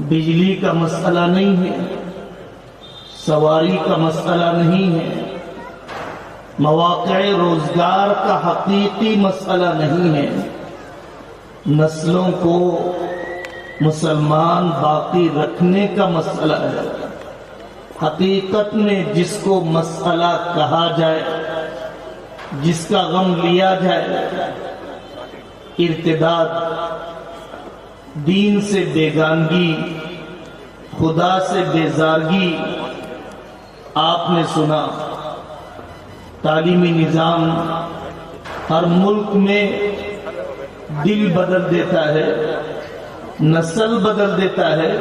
بجلی کا مسئلہ نہیں ہے، سواری کا مسئلہ نہیں ہے، مواقع روزگار کا حقیقی مسئلہ نہیں ہے، نسلوں کو مسلمان باقی رکھنے کا مسئلہ ہے۔ حقیقت میں جس کو مسئلہ کہا جائے، جس کا غم لیا جائے، ارتداد، دین سے بیگانگی، خدا سے بیزارگی۔ آپ نے سنا تعلیمی نظام ہر ملک میں دل بدل دیتا ہے، نسل بدل دیتا ہے۔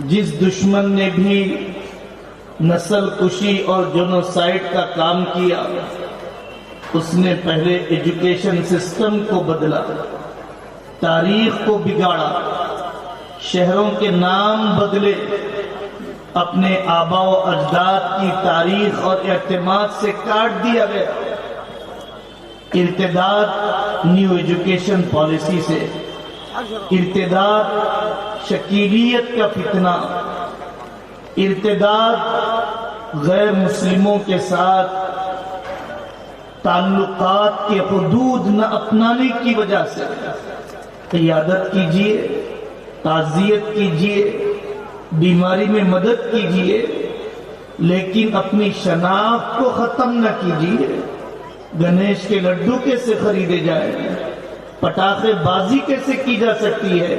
جس دشمن نے بھی نسل کشی اور جنوسائیڈ کا کام کیا، اس نے پہلے ایجوکیشن سسٹم کو بدلا، تاریخ کو بگاڑا، شہروں کے نام بدلے، اپنے آبا و اجداد کی تاریخ اور اعتماد سے کاٹ دیا گیا۔ ارتداد نیو ایجوکیشن پالیسی سے، ارتداد شکیلیت کا فتنہ، ارتداد غیر مسلموں کے ساتھ تعلقات کے حدود نہ اپنانے کی وجہ سے۔ قیادت کیجئے، تعزیت کیجئے، بیماری میں مدد کیجئے، لیکن اپنی شناخت کو ختم نہ کیجئے۔ گنیش کے لڈو کیسے خریدے جائیں، پٹاخے بازی کیسے کی جا سکتی ہے؟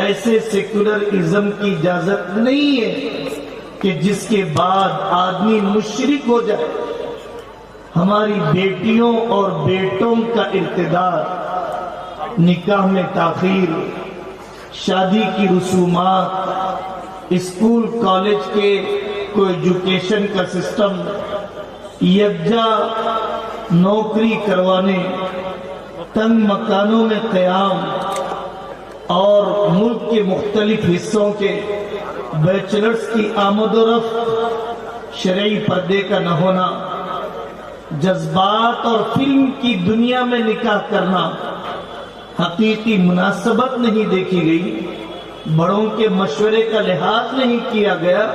ایسے سیکولرازم کی اجازت نہیں ہے کہ جس کے بعد آدمی مشرک ہو جائے۔ ہماری بیٹیوں اور بیٹوں کا ارتداد، نکاح میں تاخیر، شادی کی رسومات، اسکول کالج کے کو ایجوکیشن کا سسٹم، یکجا نوکری کروانے، تنگ مکانوں میں قیام، اور ملک کے مختلف حصوں کے بیچلرز کی آمد و رفت، شرعی پردے کا نہ ہونا، جذبات اور فلم کی دنیا میں نکاح کرنا، حقیقی مناسبت نہیں دیکھی گئی، بڑوں کے مشورے کا لحاظ نہیں کیا گیا۔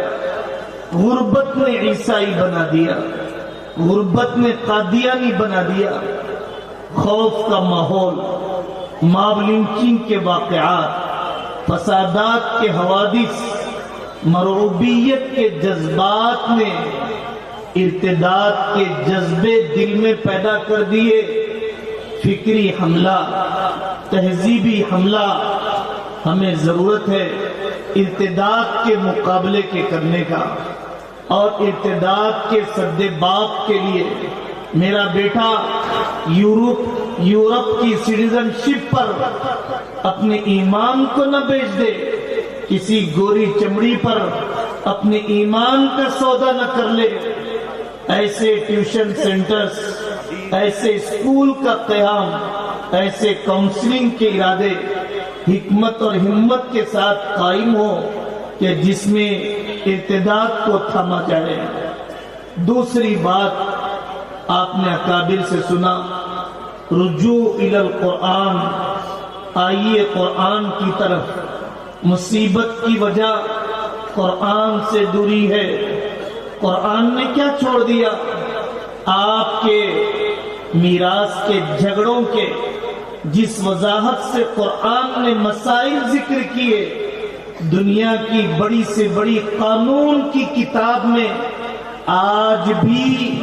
غربت نے عیسائی بنا دیا، غربت نے قادیانی بنا دیا۔ خوف کا ماحول، ماب لنچنگ کے واقعات، فسادات کے حوادث، مرعوبیت کے جذبات نے ارتداد کے جذبے دل میں پیدا کر دیے۔ فکری حملہ، تہذیبی حملہ، ہمیں ضرورت ہے ارتداد کے مقابلے کے کرنے کا، اور ارتداد کے سد باب کے لیے میرا بیٹا یورپ کی سٹیزن شپ پر اپنے ایمان کو نہ بیچ دے، کسی گوری چمڑی پر اپنے ایمان کا سودا نہ کر لے۔ ایسے ٹیوشن سینٹرز، ایسے اسکول کا قیام، ایسے کاؤنسلنگ کے ارادے حکمت اور ہمت کے ساتھ قائم ہو کہ جس میں ارتداد کو تھاما جائے۔ دوسری بات، آپ نے اکابر سے سنا، رجوع الی القرآن، آئیے قرآن کی طرف۔ مصیبت کی وجہ قرآن سے دوری ہے۔ قرآن نے کیا چھوڑ دیا؟ آپ کے میراث کے جھگڑوں کے جس وضاحت سے قرآن نے مسائل ذکر کیے، دنیا کی بڑی سے بڑی قانون کی کتاب میں آج بھی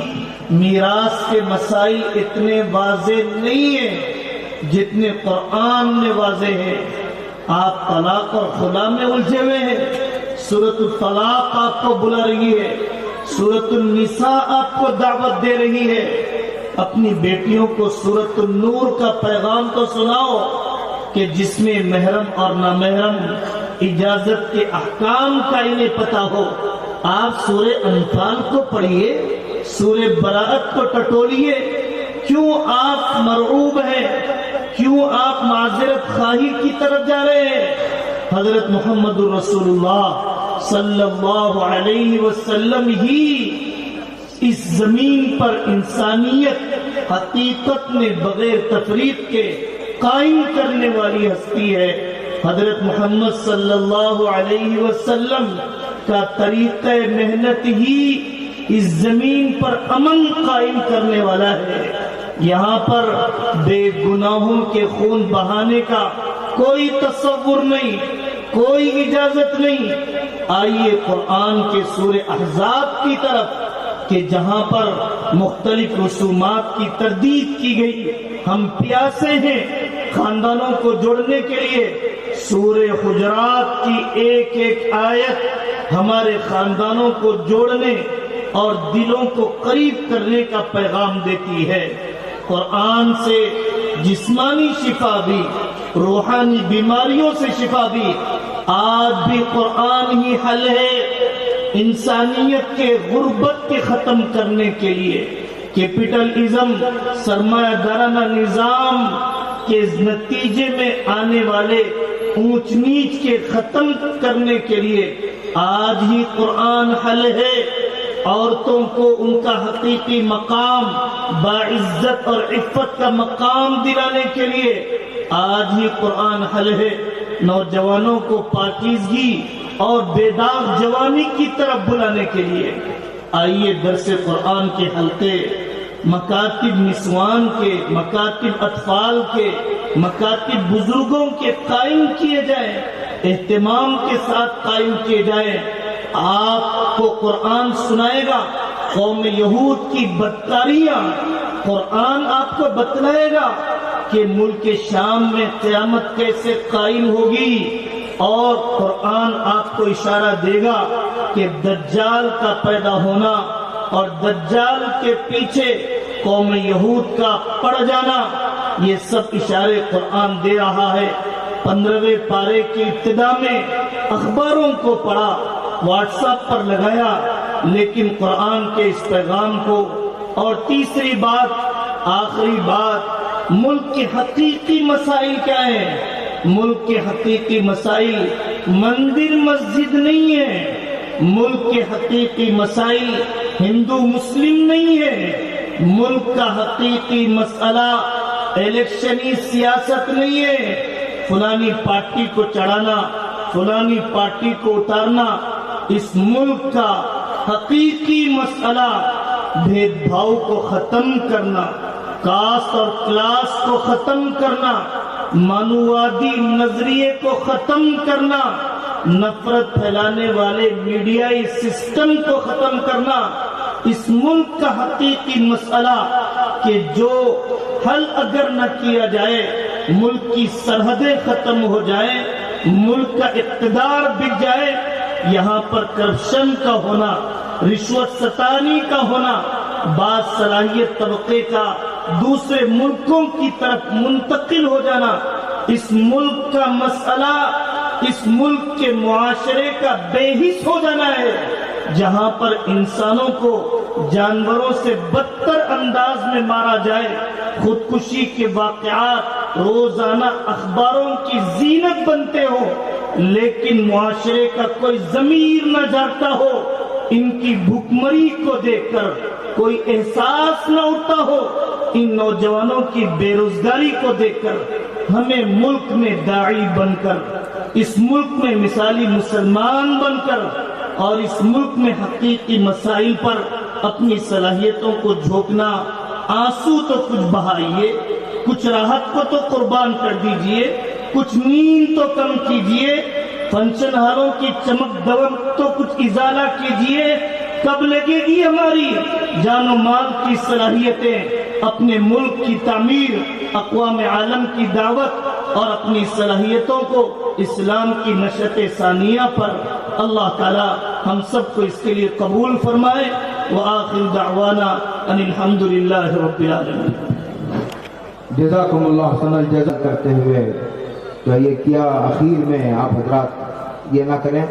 میراث کے مسائل اتنے واضح نہیں ہیں جتنے قرآن میں واضح ہیں۔ آپ طلاق اور خلا میں الجھے ہوئے ہیں۔ سورۃ الطلاق آپ کو بلا رہی ہے، سورۃ النساء آپ کو دعوت دے رہی ہے۔ اپنی بیٹیوں کو سورۃ النور کا پیغام تو سناؤ کہ جس میں محرم اور نامحرم اجازت کے احکام کا انہیں پتہ ہو۔ آپ سورہ انفال کو پڑھیے، سورہ براءت کو ٹٹولیے۔ کیوں آپ مرعوب ہیں؟ کیوں آپ معذرت خواہی کی طرف جا رہے ہیں؟ حضرت محمد رسول اللہ صلی اللہ علیہ وسلم ہی اس زمین پر انسانیت حقیقت میں بغیر تفریق کے قائم کرنے والی ہستی ہے۔ حضرت محمد صلی اللہ علیہ وسلم کا طریقہ محنت ہی اس زمین پر امن قائم کرنے والا ہے. یہاں پر بے گناہوں کے خون بہانے کا کوئی تصور نہیں، کوئی اجازت نہیں. آئیے قرآن کے سورہ احزاب کی طرف کہ جہاں پر مختلف رسومات کی تردید کی گئی. ہم پیاسے ہیں خاندانوں کو جوڑنے کے لیے. سورہ حجرات کی ایک ایک آیت ہمارے خاندانوں کو جوڑنے اور دلوں کو قریب کرنے کا پیغام دیتی ہے. قرآن سے جسمانی شفا بھی، روحانی بیماریوں سے شفا بھی. آج بھی قرآن ہی حل ہے انسانیت کے غربت کے ختم کرنے کے لیے. کیپٹلزم، سرمایہ دارانہ نظام کے نتیجے میں آنے والے اونچ نیچ کے ختم کرنے کے لیے آج ہی قرآن حل ہے. عورتوں کو ان کا حقیقی مقام، باعزت اور عفت کا مقام دلانے کے لیے آج ہی قرآن حل ہے. نوجوانوں کو پاکیزگی اور بے داغ جوانی کی طرف بلانے کے لیے آئیے درس قرآن کے حلقے مکاتب نسوان کے، مکاتب اطفال کے، مکاتب بزرگوں کے قائم کیے جائیں، اہتمام کے ساتھ قائم کیے جائیں. آپ کو قرآن سنائے گا قوم یہود کی بدکاریاں. قرآن آپ کو بتلائے گا کہ ملک شام میں قیامت کیسے قائم ہوگی، اور قرآن آپ کو اشارہ دے گا کہ دجال کا پیدا ہونا اور دجال کے پیچھے قوم یہود کا پڑ جانا، یہ سب اشارے قرآن دے رہا ہے. 15ویں پارے کی ابتدا میں اخباروں کو پڑھا، واٹس ایپ پر لگایا، لیکن قرآن کے اس پیغام کو. اور تیسری بات، آخری بات، ملک کے حقیقی مسائل کیا ہیں؟ ملک کے حقیقی مسائل مندر مسجد نہیں ہے. ملک کے حقیقی مسائل ہندو مسلم نہیں ہے. ملک کا حقیقی مسئلہ الیکشنی سیاست نہیں ہے. فلانی پارٹی کو چڑھانا، فلانی پارٹی کو اتارنا. اس ملک کا حقیقی مسئلہ بھید بھاؤ کو ختم کرنا، کاسٹ اور کلاس کو ختم کرنا، مانووادی نظریے کو ختم کرنا، نفرت پھیلانے والے میڈیائی سسٹم کو ختم کرنا. اس ملک کا حقیقی مسئلہ کہ جو حل اگر نہ کیا جائے، ملک کی سرحدیں ختم ہو جائیں، ملک کا اقتدار بک جائے، یہاں پر کرپشن کا ہونا، رشوت ستانی کا ہونا، بعض صلاحیت طبقے کا دوسرے ملکوں کی طرف منتقل ہو جانا، اس ملک کا مسئلہ اس ملک کے معاشرے کا بے حس ہو جانا ہے. جہاں پر انسانوں کو جانوروں سے بدتر انداز میں مارا جائے، خودکشی کے واقعات روزانہ اخباروں کی زینت بنتے ہو، لیکن معاشرے کا کوئی ضمیر نہ جاگتا ہو، ان کی بھوکمری کو دیکھ کر کوئی احساس نہ اٹھتا ہو، ان نوجوانوں کی بے روزگاری کو دیکھ کر ہمیں ملک میں داعی بن کر، اس ملک میں مثالی مسلمان بن کر، اور اس ملک میں حقیقی مسائل پر اپنی صلاحیتوں کو جھونکنا. آنسو تو کچھ بہائیے، کچھ راحت کو تو قربان کر دیجئے، کچھ نیند تو کم کیجئے، فنکشن ہالوں کی چمک دمک تو کچھ ازالہ کیجئے. کب لگے گی ہماری جان و مال کی صلاحیتیں اپنے ملک کی تعمیر، اقوام عالم کی دعوت اور اپنی صلاحیتوں کو اسلام کی نشأت ثانیہ پر؟ اللہ تعالی ہم سب کو اس کے لیے قبول فرمائے. وآخر دعوانا ان الحمدللہ رب العالمین. جزاکم اللہ حسن الجزا کرتے ہوئے تو یہ کیا اخیر میں آپ حضرات یہ نہ کریں